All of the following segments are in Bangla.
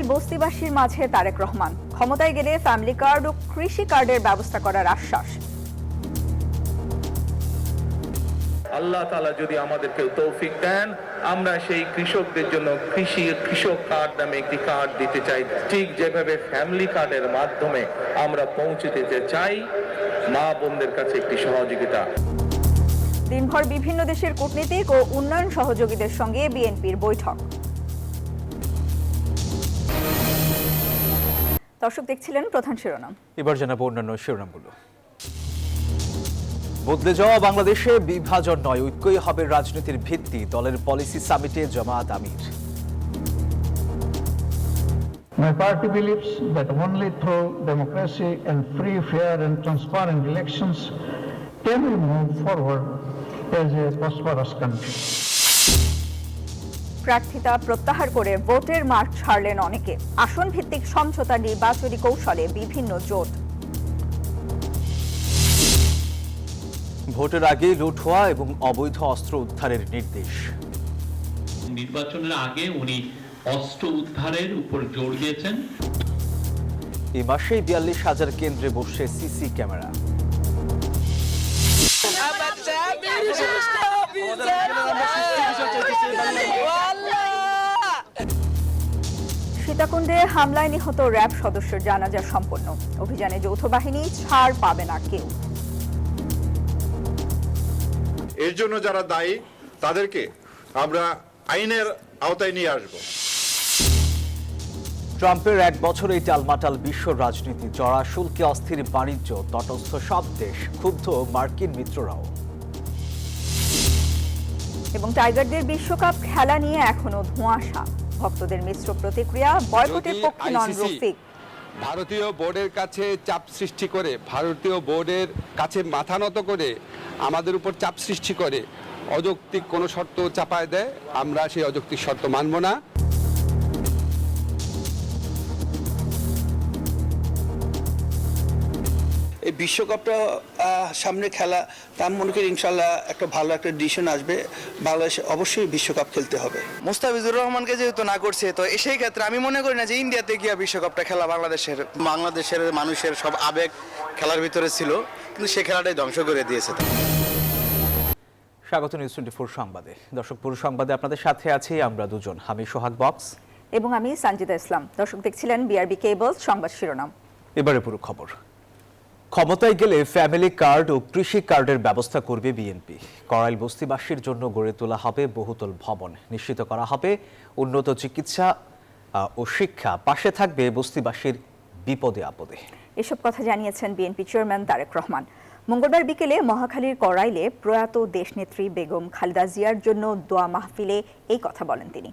করাইল বস্তিবাসীর মাঝে তারেক রহমান, ক্ষমতায় গেলে ফ্যামিলি কার্ড ও কৃষি কার্ডের ব্যবস্থা করার আশ্বাস। আল্লাহ তাআলা যদি আমাদেরকে তৌফিক দেন, আমরা সেই কৃষকদের জন্য কৃষক কার্ড নামে একটি কার্ড দিতে চাই, ঠিক যেভাবে ফ্যামিলি কার্ডের মাধ্যমে আমরা পৌঁছে দিতে চাই মা বোনদের কাছে একটি সহযোগিতা। দিনভর বিভিন্ন দেশের কূটনীতিক ও উন্নয়ন সহযোগীদের সঙ্গে বিএনপির বৈঠক। দর্শক দেখছিলেন প্রধান শিরোনাম, এবার জানাবো অন্যান্য শিরোনামগুলো। বদলে যাওয়া বাংলাদেশে বিভাজন নয়, ঐক্যই হবে রাজনীতির ভিত্তি, দলের পলিসি সামিটে জামায়াত আমির। My party believes that only through democracy and free, fair and transparent elections can we move forward as a prosperous country. প্রার্থিতা প্রত্যাহার করে ভোটের মাঠ ছাড়লেন অনেকে, আসন ভিত্তিক সমঝোতা নির্বাচনী কৌশলে বিভিন্ন জোট। ভোটের আগে লুট হওয়া এবং অবৈধ অস্ত্র উদ্ধারের নির্দেশ। নির্বাচনের আগে উনি অস্ত্র উদ্ধারের উপর জোর দিয়েছেন। এই মাসে 42,000 কেন্দ্রে বসছে সিসি ক্যামেরা। সীতাকুণ্ডে হামলায় নিহত র্যাব সদস্যের জানাজা সম্পন্ন, অভিযানে যৌথ বাহিনী ছাড় পাবে না কেউ। এর জন্য যারা দায়ী তাদেরকে আমরা আইনের আওতায় নিয়ে আসব। ট্রাম্পের 1 বছরে টালমাটাল বিশ্ব রাজনীতি, চড়া শুল্কে অস্থির বাণিজ্য, তটস্থ সব দেশ, ক্ষুব্ধ মার্কিন মিত্ররাও। এবং টাইগারদের বিশ্বকাপ খেলা নিয়ে এখনো ধোঁয়াশা, ভক্তদের মিশ্র প্রতিক্রিয়া, বয়কটের পক্ষে নন রফিক। ভারতীয় বোর্ডের কাছে চাপ সৃষ্টি করে, ভারতীয় বোর্ডের কাছে মাথা নত করে আমাদের উপর চাপ সৃষ্টি করে অযৌক্তিক কোনো শর্ত চাপায় দেয়, আমরা সেই অযৌক্তিক শর্ত মানব না। এই বিশ্বকাপটা সামনে খেলা, তা মনে করি ইনশাল্লাহ একটা ভালো একটা ডিসিশন আসবে, বাংলাদেশ অবশ্যই বিশ্বকাপ খেলতে হবে। মুস্তাফিজুর রহমানকে যেহেতু না করছে, তো সেই ক্ষেত্রে আমি মনে করি না যে ইন্ডিয়াতে গিয়ে বিশ্বকাপটা খেলা বাংলাদেশের মানুষের সব আবেগ খেলার ভিতরে ছিল, কিন্তু সে খেলাটাই ধ্বংস করে দিয়েছে। স্বাগত নিউজ 24 সংবাদে। দর্শক, পুরো সংবাদে আপনাদের সাথে আছি আমরা দুজন, আমি সোহাগ বক্স এবং আমি সঞ্জিতা ইসলাম। দর্শক দেখছিলেন বিআরবি কেবলস সংবাদ শিরোনাম। এবারে পুরো খবর। ক্ষমতায় গেলে ফ্যামিলি কার্ড ও কৃষি কার্ডের ব্যবস্থা করবে বিএনপি। করাইল বস্তিবাসীর জন্য গড়ে তোলা হবে বহুতল ভবন, নিশ্চিত করা হবে উন্নত চিকিৎসা ও শিক্ষা, পাশে থাকবে বস্তিবাসীর বিপদে আপদে। এসব কথা জানিয়েছেন বিএনপি চেয়ারম্যান তারেক রহমান। মঙ্গলবার বিকেলে মহাখালীর করাইলে প্রয়াত দেশনেত্রী বেগম খালেদা জিয়ার জন্য দোয়া মাহফিলে এই কথা বলেন তিনি।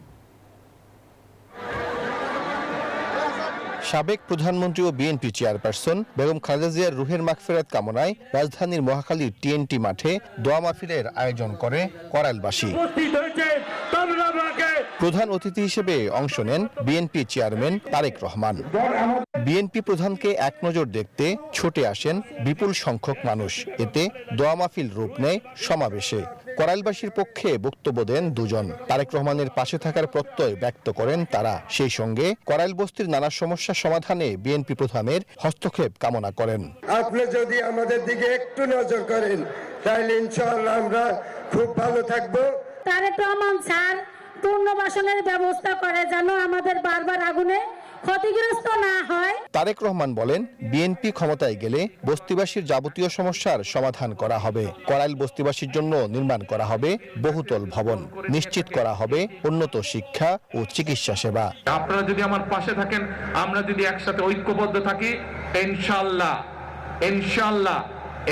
সাবেক প্রধানমন্ত্রী ও বিএনপি চেয়ারপারসন বেগম খালেদা জিয়ার রুহের মাগফিরাত কামনায় রাজধানীর মহাখালীর টিএনটি মাঠে দোয়া মাহফিলের আয়োজন করে করাইলবাসী। প্রধান অতিথি হিসেবে অংশ নেন BNP chairman Tarique Rahman. BNP প্রধানকে এক নজর দেখতে ছুটে আসেন বিপুল সংখ্যক মানুষ। এতে দোয়া মাহফিল রূপ নেয় সমাবেশে। করাইলবাসীর পক্ষে বক্তব্য দেন দুজন। তারেক রহমানের পাশে থাকার প্রত্যয় ব্যক্ত করেন তারা। সেই সঙ্গে করাইল বস্তির নানা সমস্যা সমাধানে বিএনপি প্রধানের হস্তক্ষেপ কামনা করেন। আপনি যদি আমাদের দিকে একটু নজর করেন, তাহলে ইনশাআল্লাহ আমরা খুব ভালো থাকবো। তারেক রহমান স্যার পুনর্বাসনের ব্যবস্থা করে যেন আমাদের বারবার আগুনে ক্ষতিগ্রস্ত না হয়। তারেক রহমান বলেন, বিএনপি ক্ষমতায় গেলে বস্তিবাসীর যাবতীয় সমস্যার সমাধান করা হবে। করাইল বস্তিবাসীর জন্য নির্মাণ করা হবে বহুতল ভবন, নিশ্চিত করা হবে উন্নত শিক্ষা ও চিকিৎসা সেবা। আপনারা যদি আমার পাশে থাকেন, আমরা যদি একসাথে ঐক্যবদ্ধ থাকি, ইনশাআল্লাহ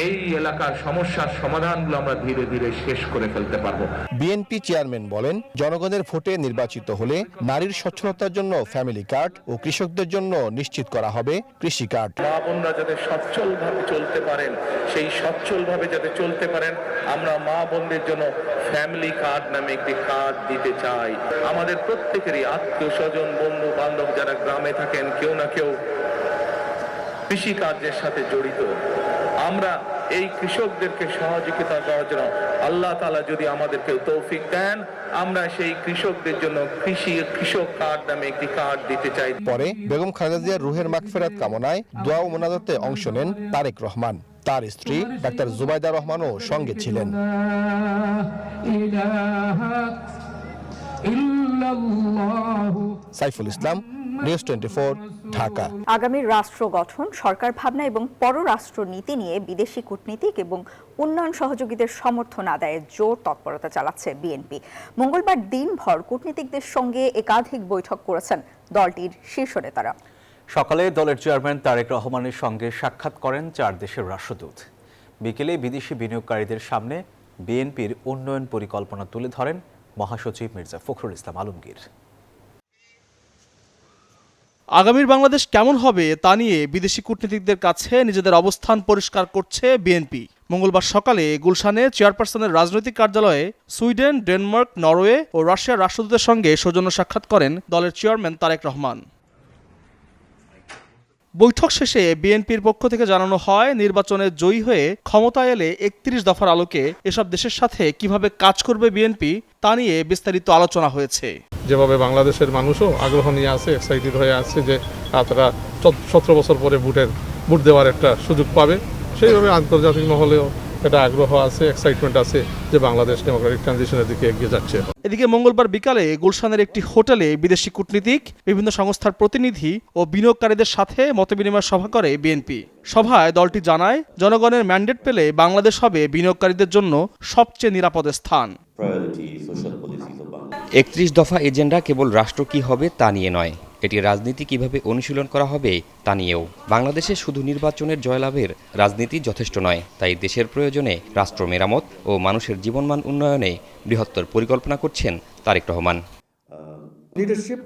এই এলাকার সমস্যার সমাধানগুলো আমরা ধীরে ধীরে শেষ করে ফেলতে পারবো। বিএনপি চেয়ারম্যান বলেন, জনগণের ভোটে নির্বাচিত হলে নারীর সচ্ছলতার জন্য ফ্যামিলি কার্ড ও কৃষকদের জন্য নিশ্চিত করা হবে কৃষি কার্ড। মা বোনরা যাতে সচ্ছলভাবে চলতে পারেন, সেই সচ্ছলভাবে যাতে চলতে পারেন, আমরা মা বোনদের জন্য ফ্যামিলি কার্ড নামে একটি কার্ড দিতে চাই। আমাদের প্রত্যেকেরই আত্মীয় স্বজন, বন্ধু বান্ধব যারা গ্রামে থাকেন, কেউ না কেউ কৃষি কার্যের সাথে জড়িত, আমরা এই কৃষকদেরকে সহযোগিতা করার জন্য আল্লাহ তাআলা যদি আমাদেরকে তৌফিক দেন, আমরা সেই কৃষকদের জন্য কৃষক কার্ড নামে একটি কার্ড দিতে চাই। পরে বেগম খালেদা জিয়ার রুহের মাগফিরাত কামনায় দোয়া ও মোনাজাতে অংশ নেন তারেক রহমান। তার স্ত্রী ডাক্তার জুবাইদা রহমানও সঙ্গে ছিলেন। সাইফুল ইসলাম, নিউজ 24, ঢাকা। আগামী রাষ্ট্র গঠন, সরকার ভাবনা এবং পররাষ্ট্র নীতি নিয়ে বিদেশি কূটনীতিক এবং উন্নয়ন সহযোগীদের সমর্থন আদায়ে জোর তৎপরতা চালাচ্ছে বিএনপি। মঙ্গলবার দিনভর কূটনীতিকদের সঙ্গে একাধিক বৈঠক করেছেন দলটির শীর্ষ নেতারা। সকালে দলের চেয়ারম্যান তারেক রহমানের সঙ্গে সাক্ষাৎ করেন 4 দেশের রাষ্ট্রদূত। বিকেলে বিদেশি বিনিয়োগকারীদের সামনে বিএনপির উন্নয়ন পরিকল্পনা তুলে ধরেন মহাসচিব মির্জা ফখরুল ইসলাম আলমগীর। আগামীর বাংলাদেশ কেমন হবে তা নিয়ে বিদেশি কূটনীতিকদের কাছে নিজেদের অবস্থান পরিষ্কার করছে বিএনপি। মঙ্গলবার সকালে গুলশানে চেয়ারপারসনের রাজনৈতিক কার্যালয়ে সুইডেন, ডেনমার্ক, নরওয়ে ও রাশিয়ার রাষ্ট্রদূতের সঙ্গে সৌজন্য সাক্ষাৎ করেন দলের চেয়ারম্যান তারেক রহমান। বৈঠক শেষে বিএনপির পক্ষ থেকে জানানো হয়, নির্বাচনে জয়ী হয়ে ক্ষমতায় এলে 31 দফার আলোকে এসব দেশের সাথে কিভাবে কাজ করবে বিএনপি তা নিয়ে বিস্তারিত আলোচনা হয়েছে। যেভাবে বাংলাদেশের মানুষও আগ্রহ নিয়ে আছে, এক্সাইটেড হয়ে আছে যে তারা 17 বছর পরে ভোট দেওয়ার একটা সুযোগ পাবে, সেইভাবে আন্তর্জাতিক মহলেও এটা আগ্রহ আছে, এক্সাইটমেন্ট আছে যে বাংলাদেশ ডেমোক্রেটিক ট্রানজিশনের দিকে এগিয়ে যাচ্ছে। এদিকে মঙ্গলবার বিকালে গুলশানের একটি হোটেলে বিদেশি কূটনীতিক, বিভিন্ন সংস্থার প্রতিনিধি ও বিনিয়োগকারীদের সাথে মতবিনিময় সভা করে বিএনপি। সভায় দলটি জানায়, জনগণের ম্যান্ডেট পেলে বাংলাদেশ হবে বিনিয়োগকারীদের জন্য সবচেয়ে নিরাপদ স্থান। 31 দফা এজেন্ডা কেবল রাষ্ট্র কি হবে তা নিয়ে নয়, এটি রাজনীতি কিভাবে অনুশীলন করা হবে তা নিয়েও। বাংলাদেশে শুধু নির্বাচনের জয়লাভের রাজনীতি যথেষ্ট নয়, তাই দেশের প্রয়োজনে রাষ্ট্র মেরামত ও মানুষের জীবনমান উন্নয়নে বৃহত্তর পরিকল্পনা করছেন তারেক রহমান।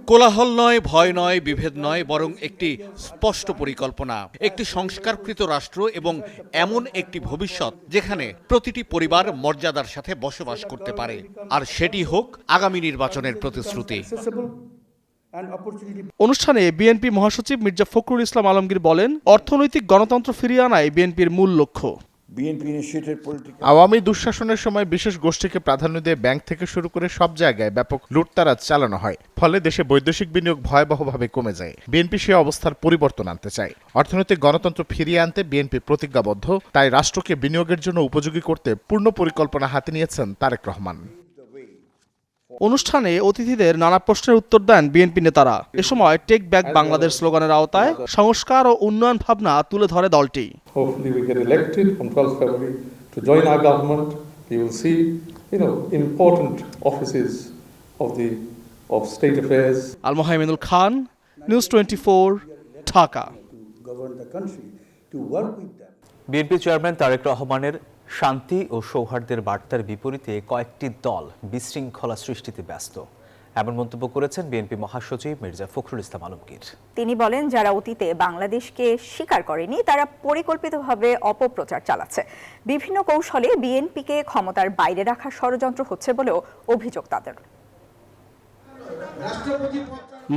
কোলাহল নয়, ভয় নয়, বিভেদ নয়, বরং একটি স্পষ্ট পরিকল্পনা, একটি সংস্কারকৃত রাষ্ট্র এবং এমন একটি ভবিষ্যৎ যেখানে প্রতিটি পরিবার মর্যাদার সাথে বসবাস করতে পারে, আর সেটি হোক আগামী নির্বাচনের প্রতিশ্রুতি। অনুষ্ঠানে বিএনপি মহাসচিব মির্জা ফখরুল ইসলাম আলমগীর বলেন, অর্থনৈতিক গণতন্ত্র ফিরিয়ে আনাই বিএনপির মূল লক্ষ্য। আওয়ামী দুঃশাসনের সময় বিশেষ গোষ্ঠীকে প্রাধান্য দিয়ে ব্যাংক থেকে শুরু করে সব জায়গায় ব্যাপক লুটতারাজ চালানো হয়, ফলে দেশে বৈদেশিক বিনিয়োগ ভয়াবহভাবে কমে যায়। বিএনপি সে অবস্থার পরিবর্তন আনতে চায়। অর্থনৈতিক গণতন্ত্র ফিরিয়ে আনতে বিএনপি প্রতিজ্ঞাবদ্ধ, তাই রাষ্ট্রকে বিনিয়োগের জন্য উপযোগী করতে পূর্ণ পরিকল্পনা হাতে নিয়েছেন তারেক রহমান। অনুষ্ঠানে অতিথিদের নানা প্রশ্নের উত্তর দেন বিএনপি নেতারা। এ সময় টেক ব্যাক বাংলাদেশ স্লোগানের আওতায় সংস্কার ও উন্নয়ন ভাবনা তুলে ধরে দলটি। Al Mohaiminul Khan, news 24, Dhaka. BNP chairman Tarique রহমানের শান্তি ও সৌহার্দ্যের বার্তার বিপরীতে কয়েকটি দল বিশৃঙ্খলা সৃষ্টিতে ব্যস্ত, এমন মন্তব্য করেছেন বিএনপি মহাসচিব মির্জা ফখরুল ইসলাম আলমগীর। তিনি বলেন, যারা অতীতে বাংলাদেশকে স্বীকার করেনি তারা পরিকল্পিতভাবে অপপ্রচার চালাচ্ছে। বিভিন্ন কৌশলে বিএনপিকে ক্ষমতার বাইরে রাখার ষড়যন্ত্র হচ্ছে বলেও অভিযোগ তাদের।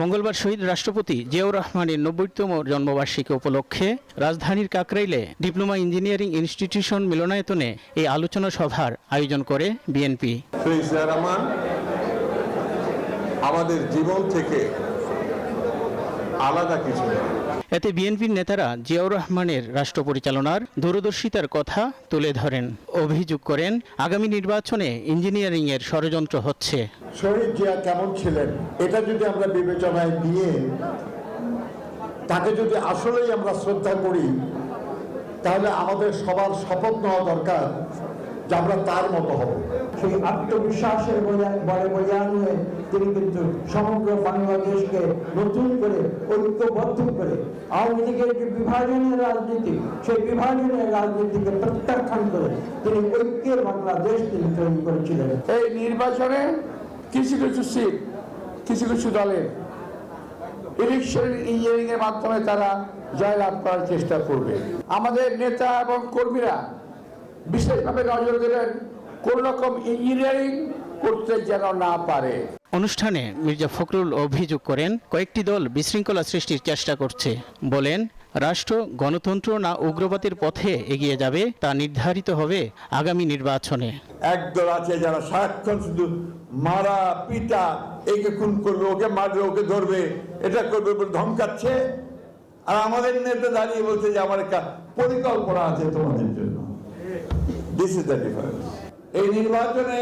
মঙ্গলবার শহীদ রাষ্ট্রপতি জিয়াউর রহমানের 90তম জন্মবার্ষিকী উপলক্ষে রাজধানীর কাকরাইলে ডিপ্লোমা ইঞ্জিনিয়ারিং ইনস্টিটিউশন মিলনায়তনে এই আলোচনা সভার আয়োজন করে বিএনপি। আমাদের জীবন থেকে আলাদা কিছু। এতে বিএনপির নেতারা জিয়াউর রহমানের রাষ্ট্র পরিচালনার দূরদর্শিতার কথা তুলে ধরেন। অভিযোগ করেন, আগামী নির্বাচনে ইঞ্জিনিয়ারিং এর ষড়যন্ত্র হচ্ছে। শহীদ জিয়া কেমন ছিলেন এটা যদি আমরা বিবেচনায় নিয়ে তাকে যদি আসলেই আমরা শ্রদ্ধা করি, তাহলে আমাদের সবার শপথ নেওয়া দরকার যে আমরা তার মতো হব। সেই আত্মবিশ্বাসের বলে বলিয়ান হয়ে তিনি কিন্তু সমগ্র বাংলাদেশকে নতুন করে ঐক্যবদ্ধ করে আওয়ামী লীগের যে বিভাজনের রাজনীতি, সেই বিভাজনের রাজনীতিকে প্রত্যাখ্যান করে তিনি ঐক্যের বাংলাদেশ তিনি তৈরি করেছিলেন। এই নির্বাচনে কিছু কিছু সিট কিছু কিছু দলের ইলেকশন ইঞ্জিনিয়ারিং এর মাধ্যমে তারা জয়লাভ করার চেষ্টা করবে। আমাদের নেতা এবং কর্মীরা বিশেষভাবে নজর দেবেন কোন রকম ইঞ্জিনিয়ারিং করতে যেন না পারে। অনুষ্ঠানে মির্জা ফখরুল অভিযোগ করেন, কয়েকটি দল বিশৃঙ্খলা সৃষ্টির চেষ্টা করছে। বলেন, রাষ্ট্র গণতন্ত্র না উগ্রবাদের পথে এগিয়ে যাবে তা নির্ধারিত হবে আগামী নির্বাচনে। একদল আছে যারা সারাক্ষণ শুধু মারা পিটা, একে খুন করবে, ওকে মারবে, ওকে ধরবে, এটা করবে বলে ধমকাচ্ছে। আর আমাদের নেতা দাঁড়িয়ে বলছে যে আমার একটা পরিকল্পনা আছে তোমাদের জন্য। This is the difference. এই নির্বাচনে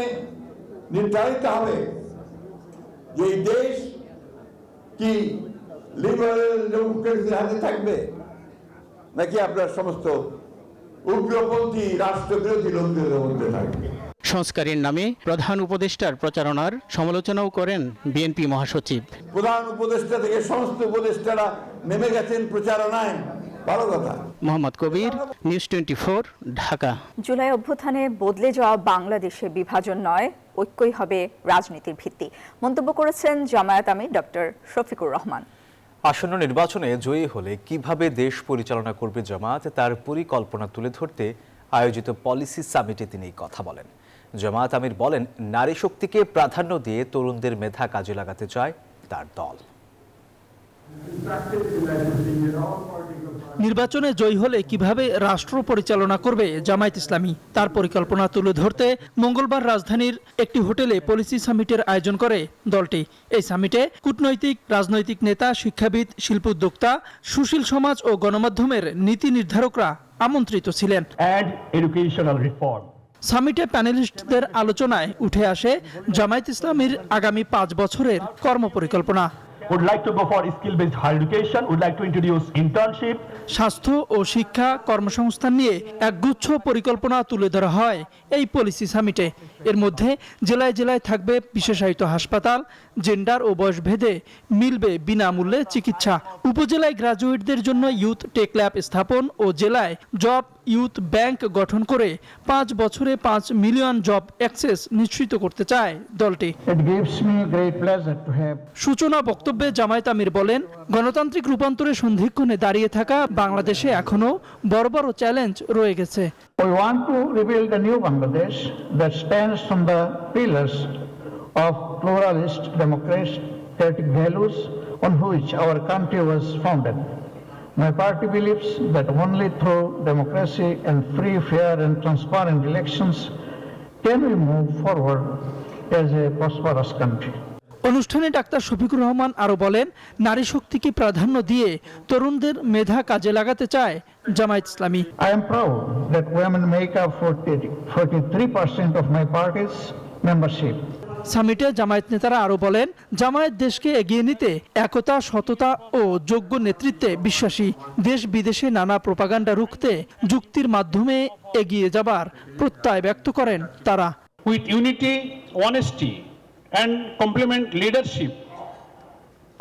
নির্ধারিত হবে যে এই দেশ কি লিবারেল ডেমোক্রেসির হাতে থাকবে নাকি আপনার সমস্ত উগ্রপন্থী রাষ্ট্রবিরোধী লোকদের মধ্যে থাকবে। সংস্কারের নামে প্রধান উপদেষ্টার প্রচারণার সমালোচনাও করেন বিএনপি মহাসচিব। প্রধান উপদেষ্টা থেকে সমস্ত উপদেষ্টারা নেমে গেছেন প্রচারণায়, ভালো কথা। মোহাম্মদ কবির, নিউজ 24, ঢাকা। জুলাই অভ্যুত্থানে বদলে যাওয়া বাংলাদেশে বিভাজন নয়, ঐক্যই হবে রাজনীতির ভিত্তি মন্তব্য করেছেন জামায়াত আমির ডক্টর শফিকুর রহমান। আসন্ন নির্বাচনে জয়ী হলে কিভাবে দেশ পরিচালনা করবে জামায়াত তার পরিকল্পনা তুলে ধরতে আয়োজিত পলিসি সামিটে তিনি কথা বলেন। জামায়াত আমির বলেন, নারী শক্তিকে প্রাধান্য দিয়ে তরুণদের মেধা কাজে লাগাতে চায় তার দল। নির্বাচনে জয়ী হলে কিভাবে রাষ্ট্র পরিচালনা করবে জামায়াত ইসলামী তার পরিকল্পনা তুলে ধরতে মঙ্গলবার রাজধানীর একটি হোটেলে পলিসি সামিটের আয়োজন করে দলটি। এই সামিটে কূটনৈতিক, রাজনৈতিক নেতা, শিক্ষাবিদ, শিল্প উদ্যোক্তা, সুশীল সমাজ ও গণমাধ্যমের নীতি নির্ধারকরা আমন্ত্রিত ছিলেন। সামিটে প্যানেলিস্টদের আলোচনায় উঠে আসে জামায়াত ইসলামীর আগামী 5 বছরের কর্মপরিকল্পনা। would like to go for skill-based higher education, would like to introduce internship. স্বাস্থ্য ও শিক্ষা, কর্মসংস্থান নিয়ে একগুচ্ছ পরিকল্পনা তুলে ধরা হয় এই পলিসি সামিটে। এর মধ্যে জেলায় জেলায় থাকবে বিশেষায়িত হাসপাতাল, জেন্ডার ও বয়স ভেদে মিলবে বিনামূল্যে চিকিৎসা, উপজেলায় গ্রাজুয়েটদের জন্য ইউথ টেক ল্যাব স্থাপন ও জেলায় জব ইউথ ব্যাংক গঠন করে 5 বছরে 5 মিলিয়ন জব অ্যাক্সেস নিশ্চিত করতে চায় দলটি। সূচনা বক্তব্যে জামায়াত আমির বলেন, গণতান্ত্রিক রূপান্তরের সন্ধিক্ষণে দাঁড়িয়ে থাকা বাংলাদেশে এখনো বড় বড় চ্যালেঞ্জ রয়ে গেছে। We want to rebuild a new Bangladesh that stands on the pillars of pluralist democratic values on which our country was founded. My party believes that only through democracy and free, fair and transparent elections can we move forward as a prosperous country. অনুষ্ঠানে ডাক্তার শফিকুর রহমান আরো বলেন, নারী শক্তিকে প্রাধান্য দিয়ে তরুণদের মেধা কাজে লাগাতে চায় জামায়াত ইসলামী। I am proud that women make up 43% of my party's membership. সামিটে Jamaat নেতারা আরো বলেন, জামায়াত দেশকে এগিয়ে নিতে একতা, সততা ও যোগ্য নেতৃত্বে বিশ্বাসী। দেশ বিদেশে নানা প্রোপাগান্ডা রুখতে যুক্তির মাধ্যমে এগিয়ে যাবার প্রত্যয় ব্যক্ত করেন তারা। With unity, honesty and complement leadership,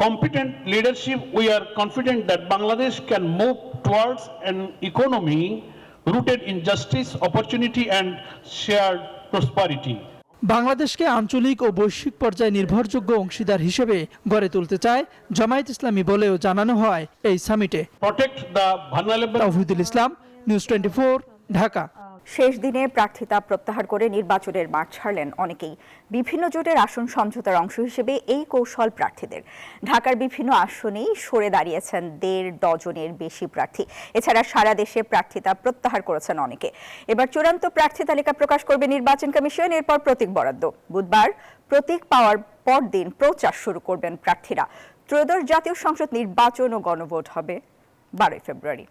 competent leadership, we are confident that Bangladesh can move towards an economy rooted in justice, opportunity and shared prosperity. বাংলাদেশকে আঞ্চলিক ও বৈশ্বিক পর্যায়ে নির্ভরযোগ্য অংশীদার হিসেবে গড়ে তুলতে চায় জামায়াত ইসলামী বলেও জানানো হয় এই সামিটে। Protect the vulnerable. Tawhidul Islam, news 24, Dhaka. শেষ দিনে প্রার্থিতা প্রত্যাহার করে নির্বাচনের মাঠ ছাড়লেন অনেকেই। বিভিন্ন জোটের আসন সমঝোতার অংশ হিসেবে এই কৌশল প্রার্থীদের। ঢাকার বিভিন্ন আসনেই সরে দাঁড়িয়েছেন 1.5 ডজনের বেশি প্রার্থী। এছাড়া সারা দেশে প্রার্থিতা প্রত্যাহার করেছেন অনেকে। এবার চূড়ান্ত প্রার্থী তালিকা প্রকাশ করবে নির্বাচন কমিশন। এরপর প্রতীক বরাদ্দ। বুধবার প্রতীক পাওয়ার পরদিন প্রচার শুরু করবেন প্রার্থীরা। ত্রয়োদশ জাতীয় সংসদ নির্বাচন ও গণভোট হবে 12 ফেব্রুয়ারি।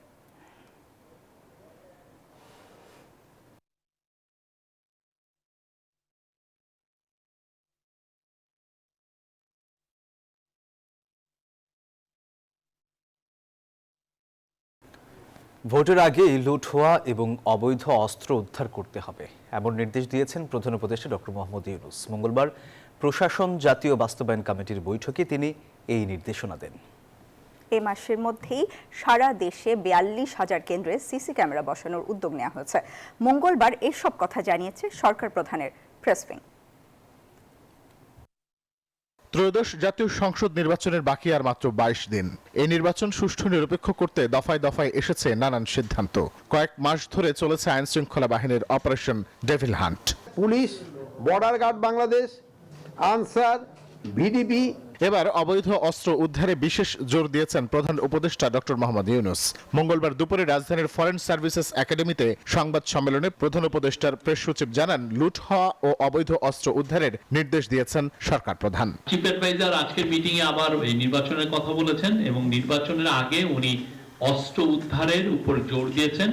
ভোটের আগেই লুট হওয়া এবং অবৈধ অস্ত্র উদ্ধার করতে হবে, এমন নির্দেশ দিয়েছেন প্রধান উপদেষ্টা ডক্টর মোহাম্মদ ইউনূস। মঙ্গলবার প্রশাসন জাতীয় বাস্তবায়ন কমিটির বৈঠকে তিনি এই নির্দেশনা দেন। এ মাসের মধ্যেই সারা দেশে 42,000 কেন্দ্রে সিসি ক্যামেরা বসানোর উদ্যোগ নেওয়া হয়েছে। মঙ্গলবার এসব কথা জানিয়েছে সরকার প্রধানের প্রেস উইং। ত্রয়োদশ জাতীয় সংসদ নির্বাচনের বাকি আর মাত্র 22 দিন। এই নির্বাচন সুষ্ঠু নিরপেক্ষ করতে দফায় দফায় এসেছে নানান সিদ্ধান্ত। কয়েক মাস ধরে চলেছে আইন শৃঙ্খলা বাহিনীর Operation Devil Hunt. Police, Border Guard Bangladesh, Ansar, VDP এবার অবৈধ অস্ত্র উদ্ধারে বিশেষ জোর দিয়েছেন প্রধান উপদেষ্টা ডক্টর মোহাম্মদ ইউনূস। মঙ্গলবার দুপুরে রাজধানীর ফরেন সার্ভিসেস একাডেমিতে সংবাদ সম্মেলনে প্রধান উপদেষ্টার প্রেস সচিব জানান, লুট হওয়া ও অবৈধ অস্ত্র উদ্ধারের নির্দেশ দিয়েছেন সরকার প্রধান। চিফ অ্যাডভাইজার আজকের মিটিং এ আবার এই নির্বাচনের কথা বলেছেন এবং নির্বাচনের আগে উনি অস্ত্র উদ্ধারের উপর জোর দিয়েছেন।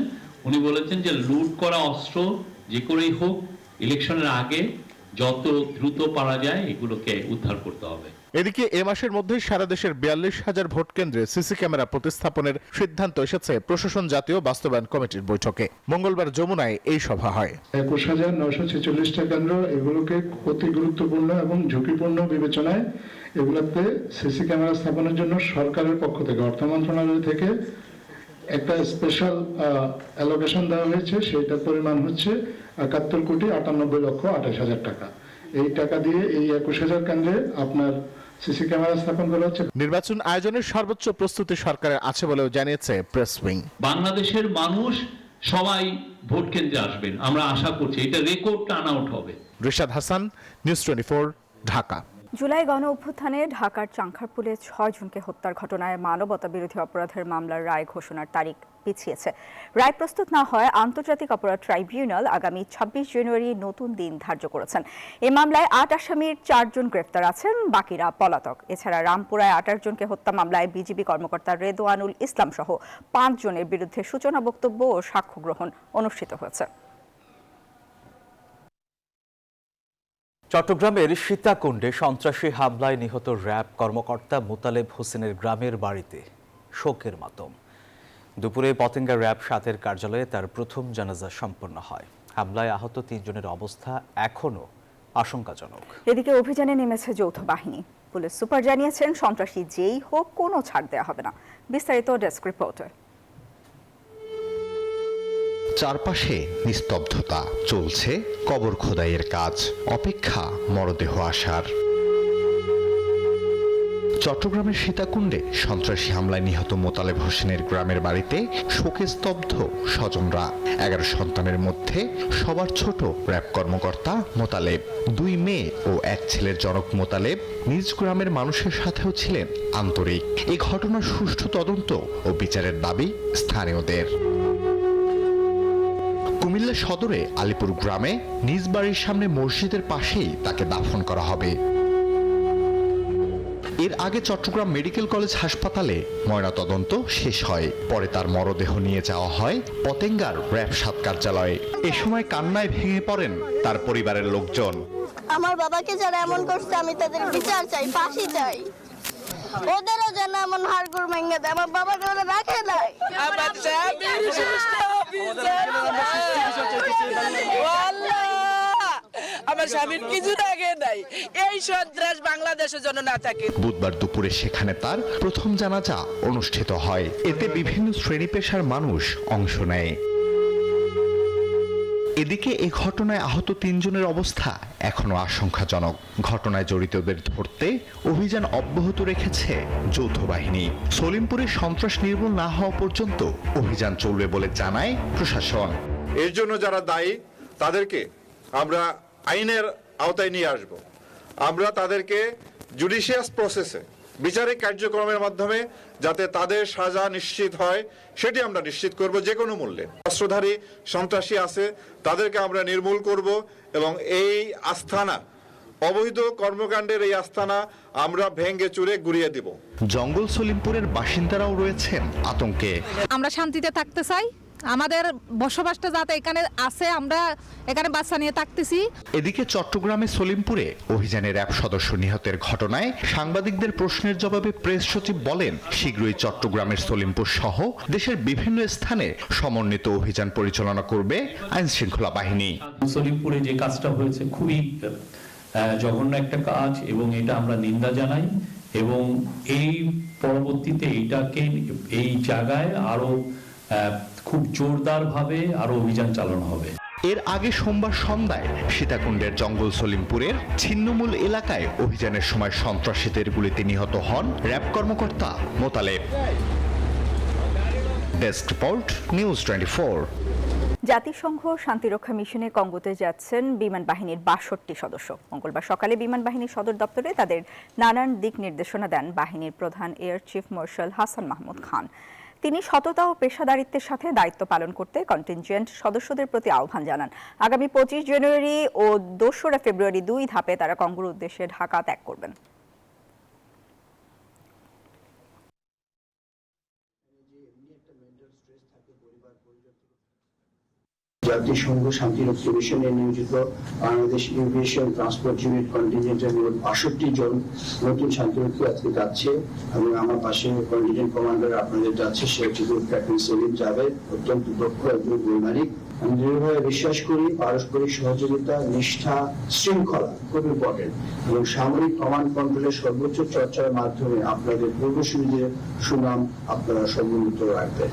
উনি বলেছেন যে লুট করা অস্ত্র যে করেই হোক ইলেকশনের আগে যত দ্রুত পারা যায় এগুলোকে উদ্ধার করতে হবে। এদিকে এ মাসের মধ্যে সারা দেশের ৪২,০০০ ভোট কেন্দ্রে সিসি ক্যামেরা প্রতিস্থাপনের সিদ্ধান্ত এসেছে প্রশাসন জাতীয় বাস্তবায়ন কমিটির বৈঠকে। মঙ্গলবার যমুনায় এই সভা হয়। ২১,৯৪৬টা কেন্দ্র, এগুলোকে অতি গুরুত্বপূর্ণ এবং ঝুঁকিপূর্ণ বিবেচনায় এগুলোতে সিসি ক্যামেরা স্থাপনের জন্য সরকারের পক্ষ থেকে অর্থ মন্ত্রণালয় থেকে একটা স্পেশাল অ্যালোকেশন দেওয়া হয়েছে। সেইটার পরিমাণ হচ্ছে ৭১,৯৮,২৮,০০০ টাকা। এই টাকা দিয়ে এই ২১,০০০ কেন্দ্রে আপনার সিসি ক্যামেরা স্থাপন করা হচ্ছে। নির্বাচন আয়োজনের সর্বোচ্চ প্রস্তুতি সরকারের আছে বলেও জানিয়েছে প্রেস উইং। বাংলাদেশের মানুষ সবাই ভোট কেন্দ্রে আসবেন, আমরা আশা করছি এটা রেকর্ড টার্ন আউট হবে। রিশাদ হাসান, নিউজ 24, ঢাকা। জুলাই গণ অভ্যুত্থানে ঢাকার চাংখারপুলে ৬ জনকে হত্যার ঘটনায় মানবতা বিরোধী অপরাধের মামলার রায় ঘোষণার তারিখ পিছিয়েছে। রায় প্রস্তুত না হয় আন্তর্জাতিক অপরাধ ট্রাইব্যুনাল আগামী ২৬ জানুয়ারি নতুন দিন ধার্য করেছেন। এই মামলায় ৮ আসামির ৪ জন গ্রেফতার আছেন, বাকিরা পলাতক। এছাড়া রামপুরায় ২৮ জনকে হত্যা মামলায় বিজিবি কর্মকর্তা রেদওয়ানুল ইসলাম সহ ৫ জনের বিরুদ্ধে সূচনা বক্তব্য ও সাক্ষ্য গ্রহণ অনুষ্ঠিত হয়েছে। চট্টগ্রামের সীতাকুণ্ডে সন্ত্রাসী হামলায় নিহত র্যাব কর্মকর্তা মোতালেব হোসেনের গ্রামের বাড়িতে শোকের মাতম। দুপুরে পতেঙ্গা র্যাব ৭-এর কার্যালয়ে তার প্রথম জানাজা সম্পন্ন হয়। হামলায় আহত ৩ জনের অবস্থা এখনও আশঙ্কাজনক। এদিকে অভিযানে নেমেছে যৌথ বাহিনী। পুলিশ সুপার জানিয়েছেন, সন্ত্রাসী যেই হোক কোনো ছাড় দেওয়া হবে না। বিস্তারিত ডেস্ক রিপোর্টে। চারপাশে নিস্তব্ধতা, চলছে কবর খোদাইয়ের কাজ, অপেক্ষা মরদেহ আসার। চট্টগ্রামের সীতাকুণ্ডে সন্ত্রাসী হামলায় নিহত মোতালেব হোসেনের গ্রামের বাড়িতে শোকে স্তব্ধ স্বজনরা। 11 সন্তানের মধ্যে সবার ছোট র্যাব কর্মকর্তা মোতালেব। 2 মেয়ে ও 1 ছেলের জনক মোতালেব নিজ গ্রামের মানুষের সাথেও ছিলেন আন্তরিক। এই ঘটনার সুষ্ঠু তদন্ত ও বিচারের দাবি স্থানীয়দের। কুমিল্লা সদরে আলিপুর গ্রামে নিজ বাড়ির সামনে মসজিদের পাশেই তাকে দাফন করা হবে। এর আগে চট্টগ্রাম মেডিকেল কলেজ হাসপাতালে ময়নাতদন্ত শেষ হয়। পরে তার মরদেহ নিয়ে যাওয়া হয় পতেঙ্গার র্যাব ৭ কার্যালয়ে। এ সময় কান্নায় ভেঙে পড়েন তার পরিবারের লোকজন। আমার বাবাকে যারা এমন করছে আমি তাদের বিচার চাই, ফাঁসি চাই। ওদেরও যেন এমন হাড়গোড় ভেঙে দেয়। আমার বাবাকে ওরা রাখে নাই। আমার স্বামীর কিছু থাকে নাই। এই সন্ত্রাস বাংলাদেশের জন্য না থাকে। বুধবার দুপুরে সেখানে তার প্রথম জানাজা অনুষ্ঠিত হয়। এতে বিভিন্ন শ্রেণী পেশার মানুষ অংশ নেয়। এদিকে এই ঘটনায় আহত 3 জনের অবস্থা এখনো আশঙ্কাজনক। ঘটনায় জড়িতদের ধরতে অভিযান অব্যাহত রেখেছে যৌথ বাহিনী। সলিমপুরে সন্ত্রাস নির্মূল না হওয়া পর্যন্ত অভিযান চলবে বলে জানায় প্রশাসন। এর জন্য যারা দায়ী তাদেরকে আমরা আইনের আওতায় নিয়ে আসব। আমরা তাদেরকে জুডিশিয়াস প্রসেসে বিচারিক কার্যক্রমের মাধ্যমে যাতে তাদের সাজা নিশ্চিত হয় সেটি আমরা নিশ্চিত করব যে কোনো মূল্যে। অস্ত্রধারী সন্ত্রাসী আছে তাদেরকে আমরা নির্মূল করব এবং এই আস্তানা, অবৈধ কর্মকাণ্ডের এই আস্তানা আমরা ভেঙে চুরে গুড়িয়ে দিব। জঙ্গল সলিমপুরের বাসিন্দারাও রয়েছেন আতঙ্কে। আমরা শান্তিতে থাকতে চাই, আমাদের বসবাসটা যাতে এখানে আছে, আমরা এখানে বাচ্চা নিয়ে থাকতেছি। এদিকে চট্টগ্রামে সলিমপুরে অভিযানের র্যাব সদস্য নিহতের ঘটনায় সাংবাদিকদের প্রশ্নের জবাবে প্রেস সচিব বলেন, শীঘ্রই চট্টগ্রামের সলিমপুর সহ দেশের বিভিন্ন স্থানে সমন্বিত অভিযান পরিচালনা করবে আইন শৃঙ্খলা বাহিনী। সলিমপুরে যে কাজটা হয়েছে খুবই জঘন্য একটা কাজ এবং এটা আমরা নিন্দা জানাই এবং এই পরবর্তীতে এইটাকে এই জায়গায় আরো খুব জোরদার ভাবে আরো অভিযান চালানো হবে। এর আগে সোমবার সন্ধ্যায় সীতাকুণ্ডের জঙ্গল সলিমপুরের ছিন্নমূল এলাকায় অভিযানের সময় সন্ত্রাসীদের গুলিতে নিহত হন র্যাব কর্মকর্তা মোতালেব। Desk report news 24। জাতিসংঘ শান্তিরক্ষা মিশনে কঙ্গোতে যাচ্ছেন বিমান বাহিনীর ৬২ সদস্য। মঙ্গলবার সকালে বিমান বাহিনীর সদর দপ্তরে তাদের নানান দিক নির্দেশনা দেন বাহিনীর প্রধান air chief marshal Hasan Mahmud Khan. তিনি সততা ও পেশাদারিত্বের সাথে দায়িত্ব পালন করতে কন্টিনজেন্ট সদস্যদের প্রতি আহ্বান জানান। আগামী ২৫ জানুয়ারি ও ২রা ফেব্রুয়ারি ২ ধাপে তারা কঙ্গোর উদ্দেশ্যে ঢাকা ত্যাগ করবেন। জাতিসংঘ শান্তিরক্ষা মিশনে নিয়োজিত বাংলাদেশ এভিয়েশন ট্রান্সপোর্ট ইউনিট কন্টিনজেন্টের মোট ৬২ জন নতুন শান্তিরক্ষী আজকে যাচ্ছে এবং আমার পাশে কন্টিনজেন্ট কমান্ডার আপনাদের যাচ্ছে, সে হচ্ছে ক্যাপ্টেন সেলিম জাভেদ, অত্যন্ত দক্ষ একজন বৈমানিক। আমি দৃঢ়ভাবে বিশ্বাস করি পারস্পরিক সহযোগিতা, নিষ্ঠা, শৃঙ্খলা খুব ইম্পর্টেন্ট এবং সামরিক কমান্ড কন্ট্রোলের সর্বোচ্চ চর্চার মাধ্যমে আপনাদের পূর্বসূরীদের সুনাম আপনারা সমুন্নত রাখবেন।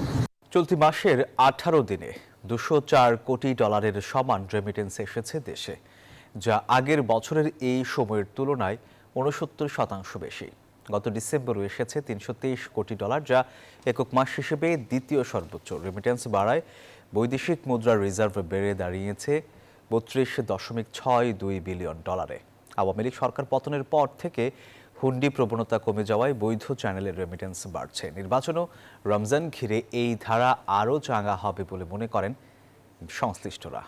চলতি মাসের 18 দিনে $204 কোটি সমান রেমিটেন্স এসেছে দেশে, যা আগের বছরের এই সময়ের তুলনায় 69% বেশি। গত ডিসেম্বরে এসেছে $323 কোটি, যা একক মাস হিসেবে দ্বিতীয় সর্বোচ্চ। রেমিটেন্স বাড়ায় বৈদেশিক মুদ্রার রিজার্ভ বেড়ে দাঁড়িয়েছে $32.62 বিলিয়ন। আওয়ামী লীগ সরকার পতনের পর থেকে হুন্ডি প্রবণতা কমে যাওয়ায় বৈধ চ্যানেলের রেমিটেন্স বাড়ছে। নির্বাচন ও রমজান ঘিরে এই ধারা আরও চাঙ্গা হবে বলে মনে করেন সংশ্লিষ্টরা।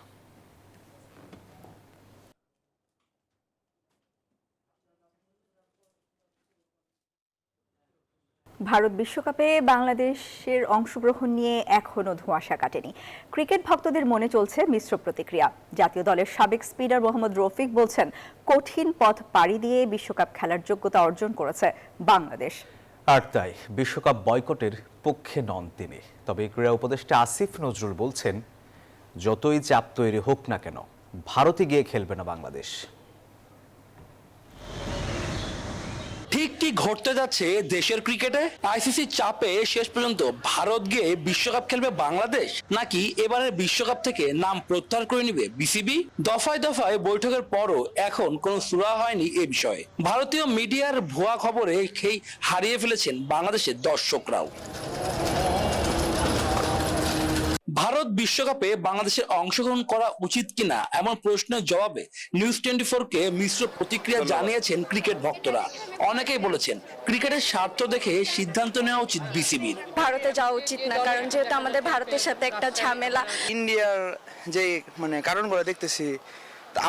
ভারত বিশ্বকাপে বাংলাদেশের অংশগ্রহণ নিয়ে এখনও ধোঁয়াশা কাটেনি। ক্রিকেট ভক্তদের মনে চলছে মিশ্র প্রতিক্রিয়া। জাতীয় দলের সাবেক স্পিনার মোহাম্মদ রফিক বলছেন, কঠিন পথ পাড়ি দিয়ে বিশ্বকাপ খেলার যোগ্যতা অর্জন করেছে বাংলাদেশ। আর তাই বিশ্বকাপ বয়কটের পক্ষে নন তিনি। তবে ক্রীড়া উপদেষ্টা আসিফ নজরুল বলছেন, যতই চাপ তৈরি হোক না কেন ভারতে গিয়ে খেলবে না বাংলাদেশ। ঠিক কি ঘটতে যাচ্ছে দেশের ক্রিকেটে? আইসিসি চাপে শেষ পর্যন্ত ভারত গিয়ে বিশ্বকাপ খেলবে বাংলাদেশ, নাকি এবারের বিশ্বকাপ থেকে নাম প্রত্যাহার করে নিবে বিসিবি? দফায় দফায় বৈঠকের পরও এখন কোনো সুরা হয়নি এ বিষয়ে। ভারতীয় মিডিয়ার ভুয়া খবরে খেই হারিয়ে ফেলেছেন বাংলাদেশের দর্শকরাও। ভারত বিশ্বকাপে বাংলাদেশের অংশগ্রহণ করা উচিত কিনা এমন প্রশ্নের জবাবে নিউজ 24-কে মিশ্র প্রতিক্রিয়া জানিয়েছেন ক্রিকেট ভক্তরা। অনেকেই বলেছেন, ক্রিকেটের স্বার্থ দেখে সিদ্ধান্ত নেওয়া উচিত বিসিবির। ভারতে যাওয়া উচিত না, কারণ যেহেতু আমাদের ভারতের সাথে একটা ঝামেলা। ইন্ডিয়ার যে কারণগুলো দেখতেছি,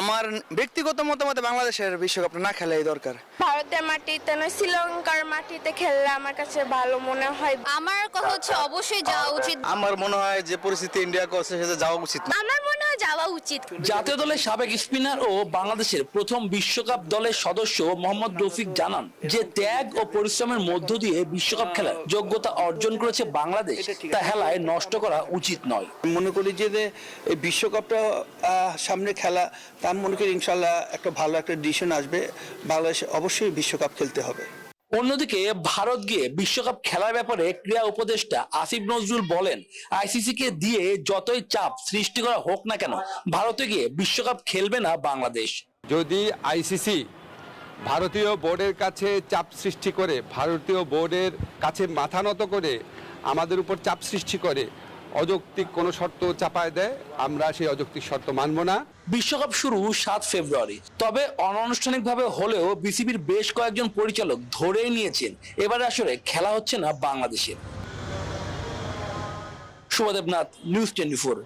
আমার ব্যক্তিগত মতামতে বাংলাদেশের বিশ্বকাপটা না খেলাই দরকার। ভারতের মাটিতে নয়, শ্রীলঙ্কার মাটিতে খেললে আমার কাছে ভালো মনে হয়। আমার কথা হচ্ছে অবশ্যই যাওয়া উচিত। আমার মনে হয় যে পরিস্থিতি ইন্ডিয়া করছে সেটা যাওয়া উচিত না। আমার মনে হয় যাওয়া উচিত। জাতীয় দলের সাবেক স্পিনার ও বাংলাদেশের প্রথম বিশ্বকাপ দলের সদস্য মোহাম্মদ রফিক জানান, যে ত্যাগ ও পরিশ্রমের মধ্য দিয়ে বিশ্বকাপ খেলার যোগ্যতা অর্জন করেছে বাংলাদেশ, তা হেলায় নষ্ট করা উচিত নয়। মনে করি যে এই বিশ্বকাপটা সামনে খেলা, তা আমি মনে করি ইনশাল্লাহ একটা ভালো একটা ডিসিশন আসবে, বাংলাদেশ অবশ্যই বিশ্বকাপ খেলতে হবে। অন্যদিকে ভারত গিয়ে বিশ্বকাপ খেলার ব্যাপারে ক্রীড়া উপদেষ্টা আসিফ নজরুল বলেন, আইসিসি কে দিয়ে যতই চাপ সৃষ্টি করা হোক না কেন ভারতে গিয়ে বিশ্বকাপ খেলবে না বাংলাদেশ। যদি আইসিসি ভারতীয় বোর্ডের কাছে চাপ সৃষ্টি করে, ভারতীয় বোর্ডের কাছে মাথা নত করে আমাদের উপর চাপ সৃষ্টি করে, অযৌক্তিক কোনো শর্ত চাপায় দেয়, আমরা সেই অযৌক্তিক শর্ত মানব না। বিশ্বকাপ শুরু 7 ফেব্রুয়ারি। তবে অনানুষ্ঠানিকভাবে হলেও বিসিবির বেশ কয়েকজন পরিচালক ধরেই নিয়েছেন, এবারে আসলে খেলা হচ্ছে না বাংলাদেশের। শুভদেবনাথ, নিউজ 24।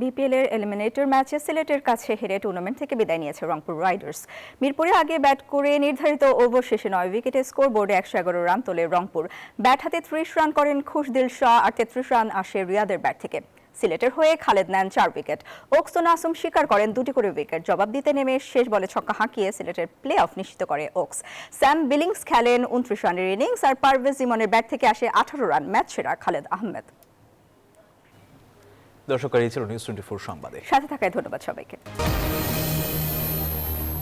বিপিএল এর এলিমিনেটর ম্যাচে সিলেটের কাছে হেরে টুর্নামেন্ট থেকে বিদায় নিয়েছে রংপুর রাইডার্স। মিরপুরে আগে ব্যাট করে নির্ধারিত ওভার শেষে 9 উইকেটে স্কোর বোর্ডে 111 রান তোলে রংপুর। ব্যাট হাতে 30 রান করেন খুশদিল শাহ, আর 33 রান আসে রিয়াদের ব্যাট থেকে। সিলেটের হয়ে খালেদ নেন 4 উইকেট। ওকস ও নাসুম শিকার করেন 2টি করে উইকেট। জবাব দিতে নেমে শেষ বলে ছক্কা হাঁকিয়ে সিলেটের প্লে অফ নিশ্চিত করে ওকস। স্যাম বিলিংস খেলেন 29 রানের ইনিংস, আর পারভেজ ইমনের ব্যাট থেকে আসে 18 রান। ম্যাচ সেরা খালেদ আহমেদ। দর্শক, এই ছিল নিউজ 24 সংবাদে। সাথে থাকায় ধন্যবাদ সবাইকে।